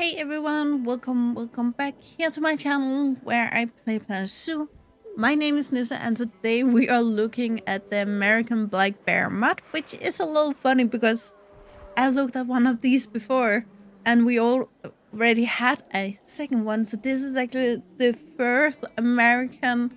Hey everyone, welcome back here to my channel where I play Planet Zoo. My name is Nissa and today we are looking at the American Black Bear mod, which is a little funny because I looked at one of these before and we already had a second one. So this is actually the first American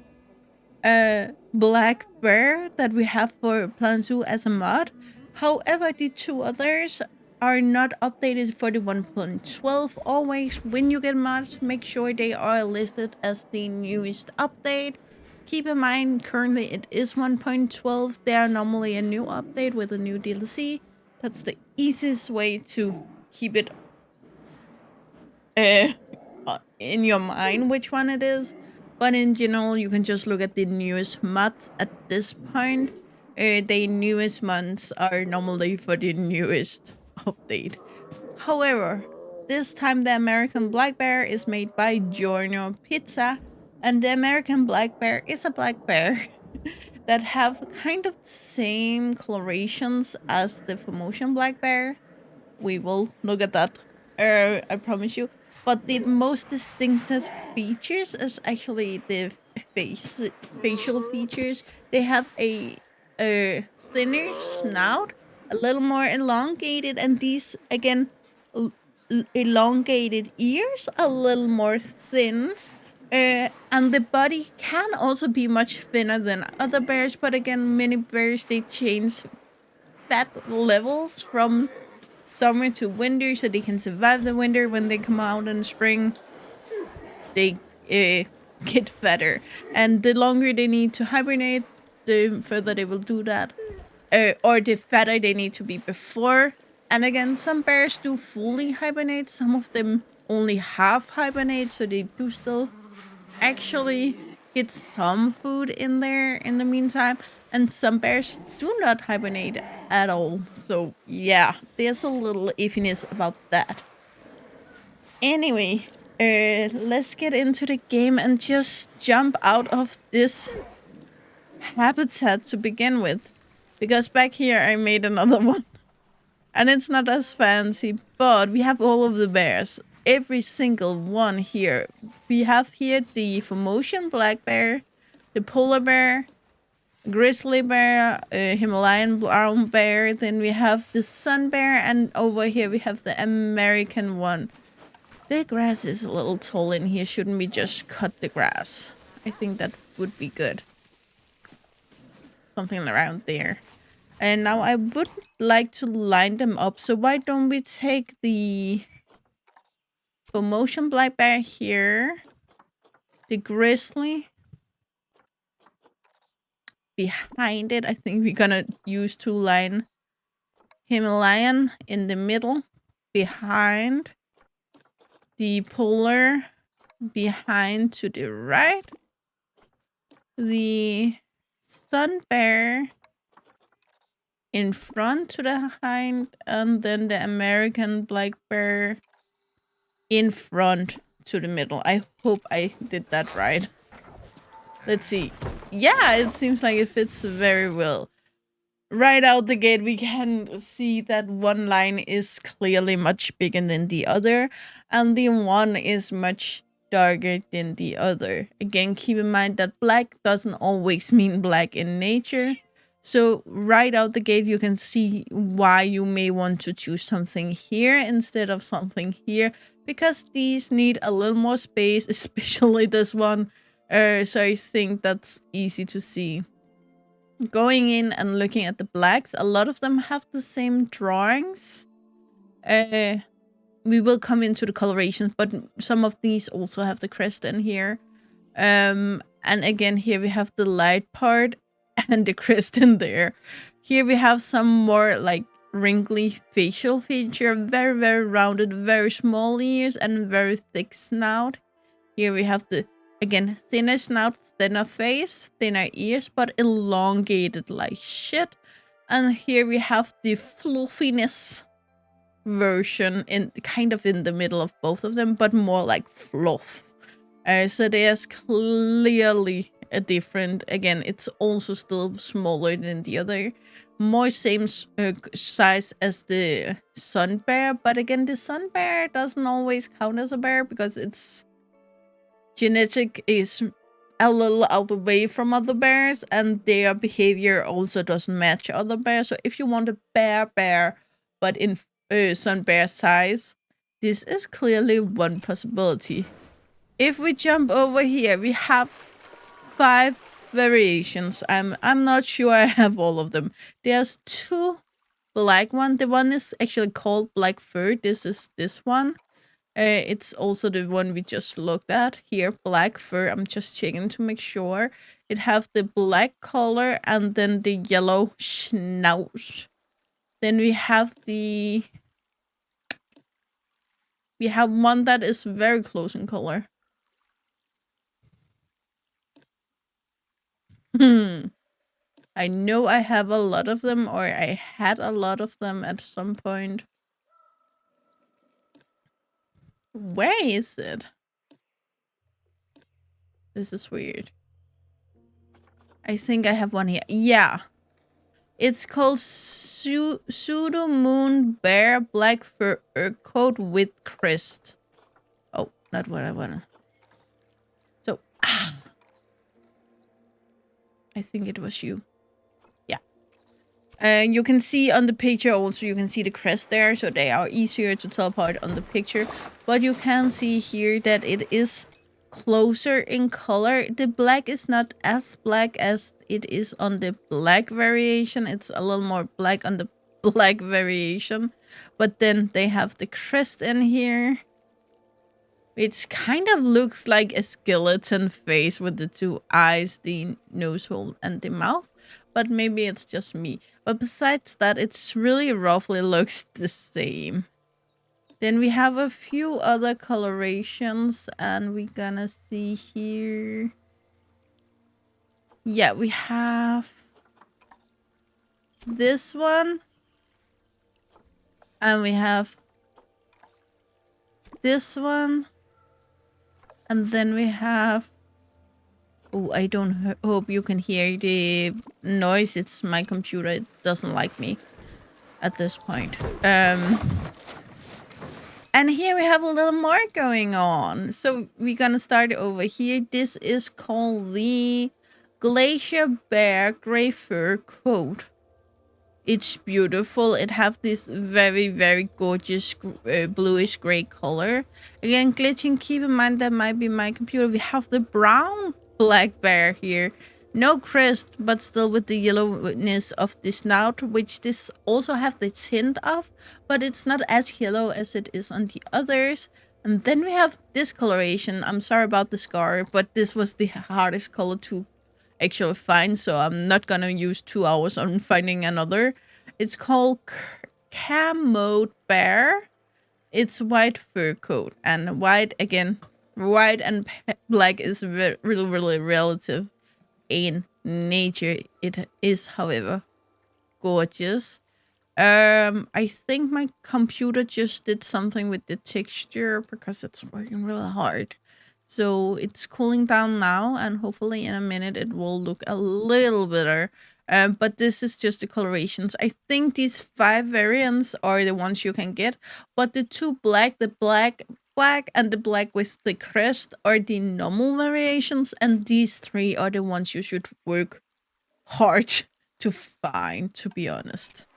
black bear that we have for Planet Zoo as a mod. However, the two others are not updated for the 1.12. Always, when you get mods, make sure they are listed as the newest update. Keep in mind, currently it is 1.12. They are normally a new update with a new DLC. That's the easiest way to keep it uh, in your mind which one it is. But in general, you can just look at the newest mods at this point. The newest months are normally for the newest update. However, this time the American Black Bear is made by GiornoPizza, and the American Black Bear is a black bear that have kind of the same colorations as the Formosan Black Bear. We will look at that, I promise you. But the most distinctive features is actually the facial features. They have a thinner snout, a little more elongated, and these again elongated ears, a little more thin. And the body can also be much thinner than other bears, but again, many bears they change fat levels from summer to winter so they can survive the winter. When they come out in spring, they get fatter, and the longer they need to hibernate, the further they will do that, or the fatter they need to be before. And again, some bears do fully hibernate, some of them only half hibernate, so they do still actually get some food in there in the meantime, and some bears do not hibernate at all. So yeah, there's a little iffiness about that. Anyway, let's get into the game and just jump out of this habitat to begin with, because back here I made another one and it's not as fancy, but we have all of the bears, every single one here. We have here the Formosan black bear, the polar bear, grizzly bear, Himalayan brown bear, then we have the sun bear, and over here we have the American one. The grass is a little tall in here. Shouldn't we just cut the grass? I think that would be good. Something around there. And now I would like to line them up. So why don't we take the Formosan black bear here, the grizzly behind it. I think we're gonna use two line Himalayan in the middle, behind the polar, behind to the right, the sun bear in front to the hind, and then the American black bear in front to the middle. I hope I did that right. Let's see. Yeah, it seems like it fits very well. Right out the gate, we can see that one line is clearly much bigger than the other, and the one is much darker than the other. Again, keep in mind that black doesn't always mean black in nature. So right out the gate, you can see why you may want to choose something here instead of something here, because these need a little more space, especially this one. So I think that's easy to see. Going in and looking at the blacks, a lot of them have the same drawings. We will come into the colorations, but some of these also have the crest in here. And again, here we have the light part and the crest in there. Here we have some more like wrinkly facial feature, very, very rounded, very small ears, and very thick snout. Here we have the, again, thinner snout, thinner face, thinner ears, but elongated like shit. And here we have the fluffiness version, in kind of in the middle of both of them, but more like fluff. So there's clearly a different. Again, it's also still smaller than the other, more same size as the sun bear. But again, the sun bear doesn't always count as a bear because its genetic is a little out away from other bears, and their behavior also doesn't match other bears. So if you want a bear, but in sun bear size, this is clearly one possibility. If we jump over here, we have 5 variations. I'm not sure I have all of them. There's 2 black one. The one is actually called black fur. This is this one. It's also the one we just looked at here, black fur. I'm just checking to make sure. It have the black color and then the yellow snout. Then we have one that is very close in color. I know I have a lot of them, or I had a lot of them at some point. Where is it? This is weird. I think I have one here. Yeah. It's called Pseudo Moon Bear Black Fur Coat with Crest. Oh, not what I wanted. So, I think it was you. Yeah. And you can see on the picture also, you can see the crest there. So they are easier to tell apart on the picture. But you can see here that it is closer in color. The black is not as black as it is on the black variation. It's a little more black on the black variation. But then they have the crest in here. It kind of looks like a skeleton face with the 2 eyes, the nose hole, and the mouth. But maybe it's just me. But besides that, it's really roughly looks the same. Then we have a few other colorations, and we're gonna see here. Yeah, we have this one. And we have this one. And then we have... Oh, I don't hope you can hear the noise. It's my computer. It doesn't like me at this point. And here we have a little more going on. So we're gonna start over here. This is called the Glacier Bear Gray Fur Coat. It's beautiful. It have this very, very gorgeous bluish gray color. Again, glitching, keep in mind that might be my computer. We have the brown black bear here. No crest, but still with the yellowness of the snout, which this also have the tint of, but it's not as yellow as it is on the others. And then we have this coloration. I'm sorry about the scar, but this was the hardest color to actually find, so I'm not gonna use 2 hours on finding another. It's called Camo Bear. It's white fur coat, and white again. White and black is really relative in nature. It is, however, gorgeous. I think my computer just did something with the texture because it's working really hard. So it's cooling down now, and hopefully in a minute it will look a little better. But this is just the colorations. I think these 5 variants are the ones you can get, but the 2 black, the black and the black with the crest are the normal variations, and these 3 are the ones you should work hard to find, to be honest.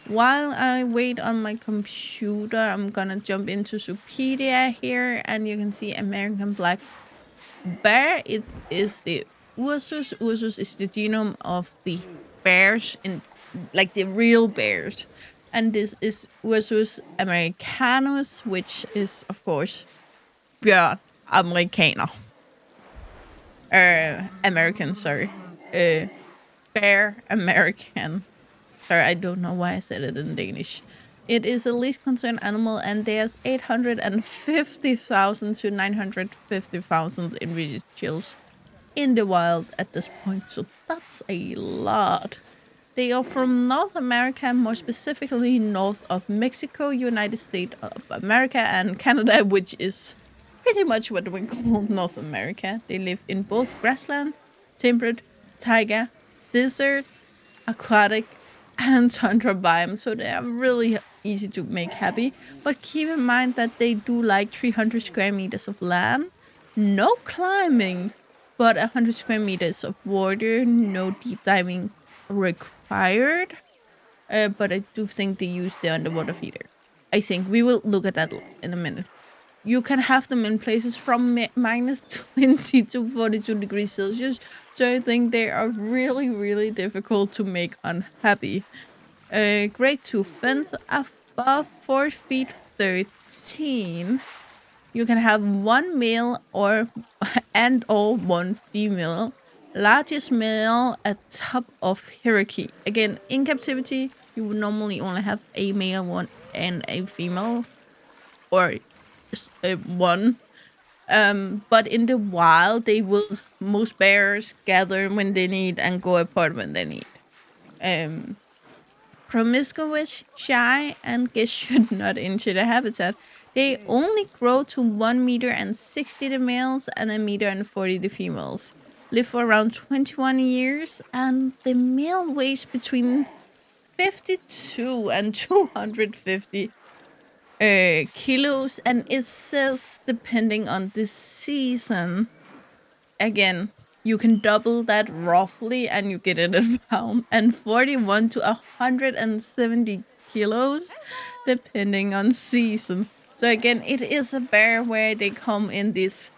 While I wait on my computer, I'm gonna jump into Supedia here, and you can see American Black Bear. It is the Ursus. Ursus is the genome of the bears, in like the real bears. And this is Ursus americanus, which is, of course, bjørn amerikaner. American, sorry. Bear American. Sorry, I don't know why I said it in Danish. It is a least concerned animal, and there's 850,000 to 950,000 individuals in the wild at this point. So that's a lot. They are from North America, more specifically north of Mexico, United States of America, and Canada, which is pretty much what we call North America. They live in both grassland, temperate, taiga, desert, aquatic, and tundra biomes, so they are really easy to make happy. But keep in mind that they do like 300 square meters of land, no climbing, but 100 square meters of water, no deep diving required. But I do think they use the underwater feeder. I think we will look at that in a minute. You can have them in places from minus 20 to 42 degrees Celsius. So I think they are really, really difficult to make unhappy. Grade 2 fence above 4 feet 13. You can have one male or one female. Largest male at top of hierarchy. Again, in captivity, you would normally only have a male one and a female, or one. But in the wild, they will most bears gather when they need and go apart when they need. Um, Promiscuous, shy, and guests should not enter the habitat. They only grow to 1 meter and 60 the males and a meter and 40 the females. Live for around 21 years, and the male weighs between 52 and 250 kilos, and it says depending on the season. Again, you can double that roughly and you get it a pound, and 41 to 170 kilos depending on season. So again, it is a bear where they come in these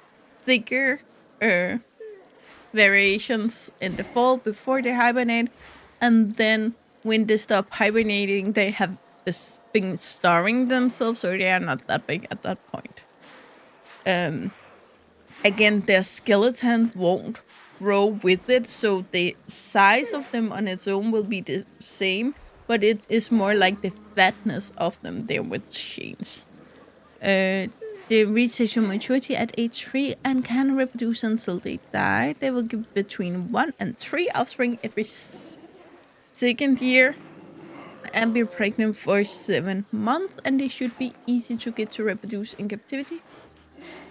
thicker uh, variations in the fall before they hibernate, and then when they stop hibernating, they have been starving themselves, so they are not that big at that point. Again, their skeleton won't grow with it, so the size of them on its own will be the same, but it is more like the fatness of them there with change. They reach sexual maturity at age 3 and can reproduce until they die. They will give between 1 and 3 offspring every second year and be pregnant for 7 months, and they should be easy to get to reproduce in captivity.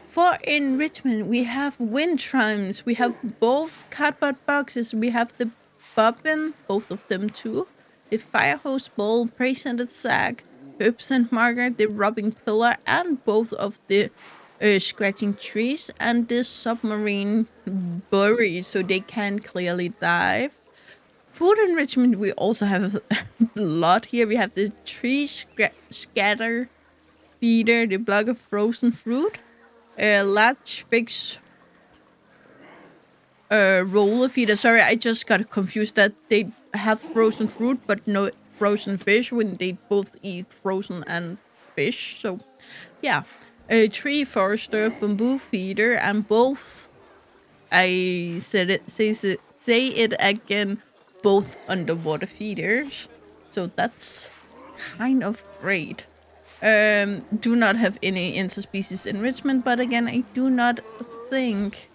For enrichment, we have wind chimes, we have both cardboard boxes, we have the bobbin, both of them too, the fire hose bowl, pre-scented sack, herbs and marker, the rubbing pillar, and both of the scratching trees, and the submarine buoy, so they can clearly dive. Food enrichment, we also have a lot here. We have the tree scatter feeder, the block of frozen fruit, large fix roller feeder. Sorry, I just got confused that they have frozen fruit but no frozen fish when they both eat frozen and fish. So, yeah. A tree forester, bamboo feeder, and both. I said it. Say it again. Both underwater feeders. So that's kind of great. Do not have any interspecies enrichment, but again, I do not think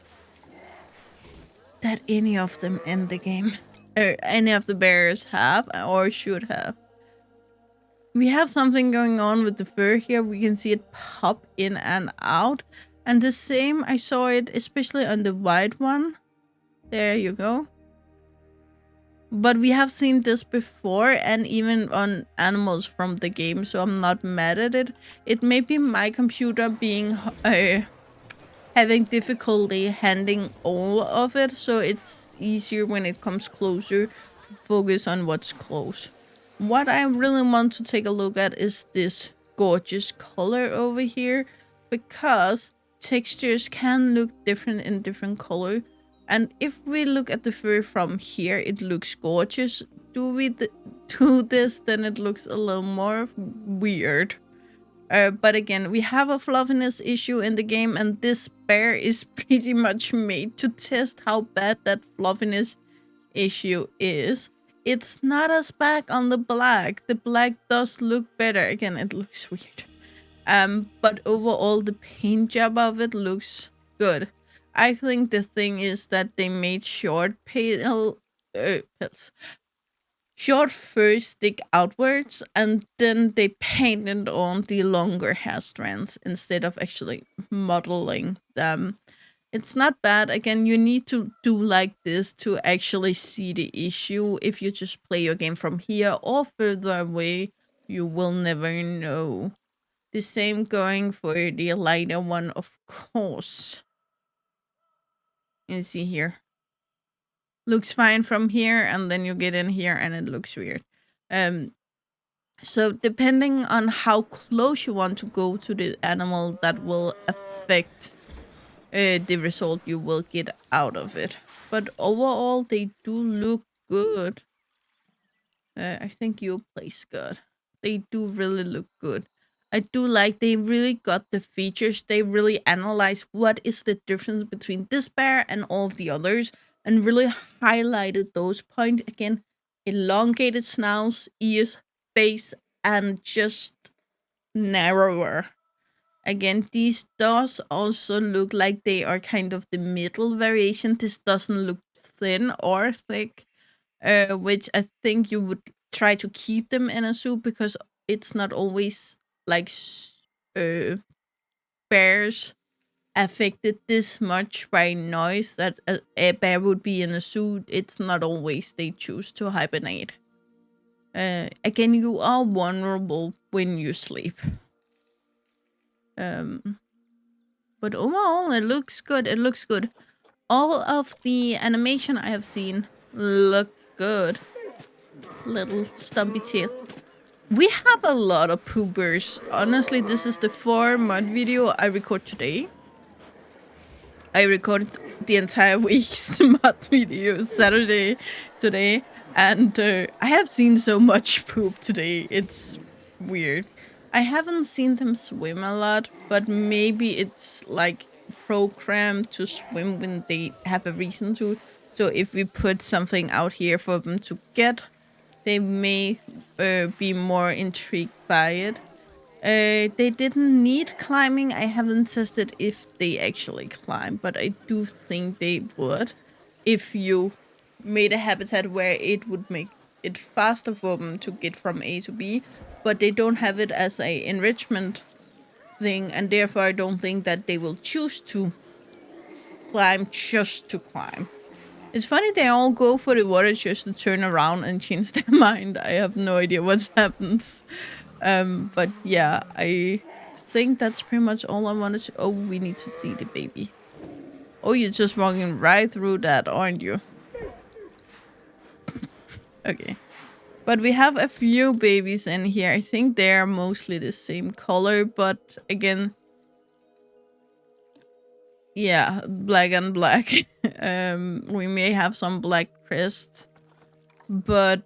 that any of them in the game, or any of the bears have or should have. We have something going on with the fur here. We can see it pop in and out. And the same, I saw it especially on the white one. There you go. But we have seen this before, and even on animals from the game, so I'm not mad at it. It may be my computer being having difficulty handling all of it, so it's easier when it comes closer to focus on what's close. What I really want to take a look at is this gorgeous color over here, because textures can look different in different color. And if we look at the fur from here, it looks gorgeous. Do we do this, then it looks a little more weird. But again, we have a fluffiness issue in the game, and this bear is pretty much made to test how bad that fluffiness issue is. It's not as bad on the black. The black does look better. Again, it looks weird. But overall, the paint job of it looks good. I think the thing is that they made short short fur stick outwards, and then they painted on the longer hair strands instead of actually modeling them. It's not bad. Again, you need to do like this to actually see the issue. If you just play your game from here or further away, you will never know. The same going for the lighter one, of course. You see here. Looks fine from here, and then you get in here and it looks weird. Um, so depending on how close you want to go to the animal, that will affect the result you will get out of it. But overall, they do look good. I think you place good. They do really look good. I do like they really got the features. They really analyzed what is the difference between this bear and all of the others and really highlighted those points. Again, elongated snouts, ears, face, and just narrower. Again, these does also look like they are kind of the middle variation. This doesn't look thin or thick, which I think you would try to keep them in a zoo because it's not always like bears affected this much by noise that a bear would be in a zoo. It's not always they choose to hibernate. Again, you are vulnerable when you sleep. But overall, it looks good. It looks good. All of the animation I have seen look good. Little stumpy tail. We have a lot of poopers. Honestly, this is the 4 mod video I record today. I recorded the entire week's mod video Saturday today, and I have seen so much poop today. It's weird. I haven't seen them swim a lot, but maybe it's like programmed to swim when they have a reason to. So if we put something out here for them to get, they may be more intrigued by it. They didn't need climbing. I haven't tested if they actually climb, but I do think they would if you made a habitat where it would make it faster for them to get from A to B, but they don't have it as a enrichment thing, and therefore I don't think that they will choose to climb just to climb. It's funny they all go for the water just to turn around and change their mind. I have no idea what happens. But yeah, I think that's pretty much all I wanted to. Oh, we need to see the baby. Oh, you're just walking right through that, aren't you? Okay. But we have a few babies in here. I think they're mostly the same color, but again, yeah, black and black. We may have some black crest, but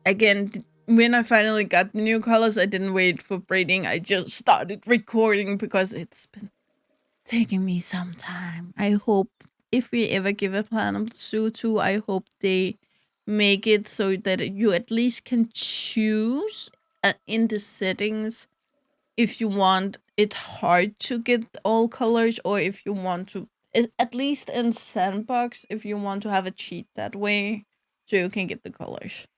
again, when I finally got the new colors, I didn't wait for breeding. I just started recording because it's been taking me some time. I hope if we ever give a Planet Zoo to, I hope they make it so that you at least can choose in the settings if you want it hard to get all colors or if you want to, at least in Sandbox, if you want to have a cheat that way so you can get the colors.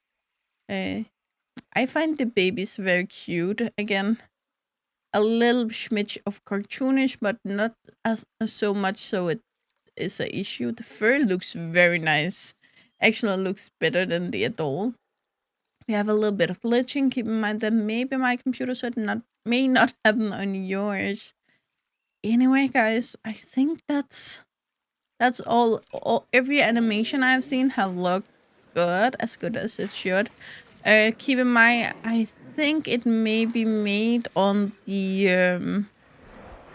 I find the babies very cute. Again, a little smidge of cartoonish, but not as so much so it is a issue. The fur looks very nice. Actually, looks better than the adult. We have a little bit of glitching. Keep in mind that maybe my computer may not happen on yours. Anyway, guys, I think that's all. Every animation I've seen have looked good as it should. Keep in mind, I think it may be made on the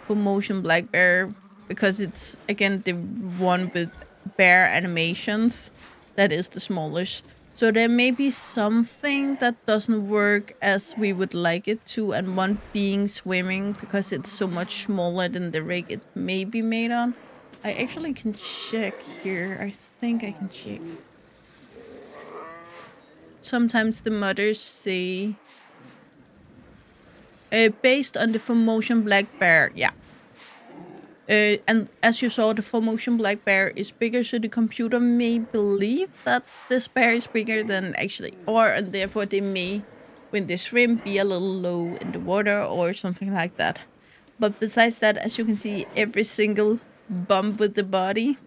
Promotion Black Bear because it's again the one with bear animations that is the smallest. So there may be something that doesn't work as we would like it to, and one being swimming because it's so much smaller than the rig it may be made on. I actually can check here. I think I can check. Sometimes the mothers say based on the Promotion Black Bear, yeah. And as you saw, the Formosan black bear is bigger, so the computer may believe that this bear is bigger than actually, and therefore they may, when they swim, be a little low in the water or something like that. But besides that, as you can see, every single bump with the body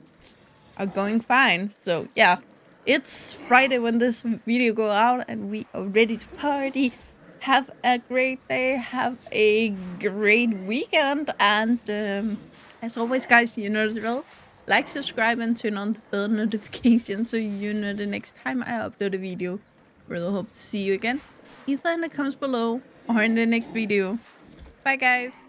are going fine. So yeah, it's Friday when this video go out and we are ready to party. Have a great day, have a great weekend, and as always, guys, you know the drill. Like, subscribe, and turn on the bell notification so you know the next time I upload a video. Really hope to see you again, either in the comments below or in the next video. Bye, guys.